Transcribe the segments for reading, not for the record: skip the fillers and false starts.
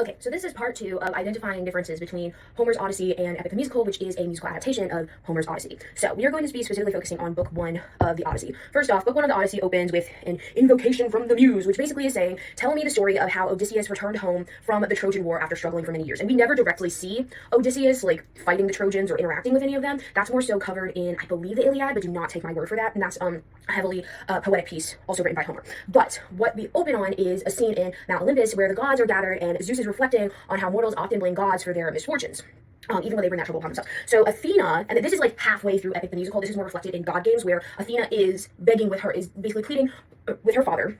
Okay, so this is part 2 of identifying differences between Homer's Odyssey and Epic the Musical, which is a musical adaptation of Homer's Odyssey. So we are going to be specifically focusing on Book 1 of the Odyssey. First off, Book 1 of the Odyssey opens with an invocation from the Muse, which basically is saying, tell me the story of how Odysseus returned home from the Trojan War after struggling for many years. And we never directly see Odysseus, like, fighting the Trojans or interacting with any of them. That's more so covered in, I believe, the Iliad, but do not take my word for that. And that's a heavily poetic piece, also written by Homer. But what we open on is a scene in Mount Olympus where the gods are gathered and Zeus is reflecting on how mortals often blame gods for their misfortunes. Even when they bring that trouble upon themselves. So Athena, and this is like halfway through Epic the Musical, this is more reflected in God games where Athena is begging with her, is basically pleading with her father,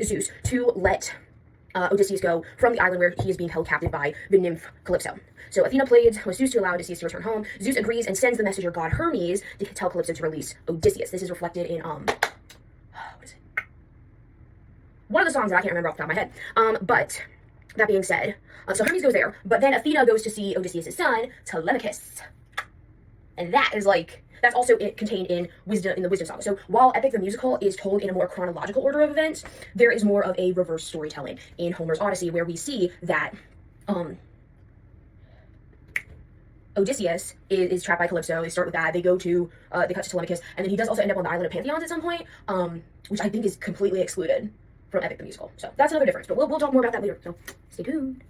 Zeus, to let Odysseus go from the island where he is being held captive by the nymph Calypso. So Athena pleads with Zeus to allow Odysseus to return home. Zeus agrees and sends the messenger god Hermes to tell Calypso to release Odysseus. This is reflected in, what is it? One of the songs that I can't remember off the top of my head. But that being said, so Hermes goes there, but then Athena goes to see Odysseus' son, Telemachus. And that is like, that's also contained in the Wisdom Saga. So while Epic the Musical is told in a more chronological order of events, there is more of a reverse storytelling in Homer's Odyssey, where we see that Odysseus is trapped by Calypso. They start with that. They cut to Telemachus, and then he does also end up on the island of Pantheons at some point, which I think is completely excluded from Epic the Musical. So that's another difference, but we'll talk more about that later, so stay tuned.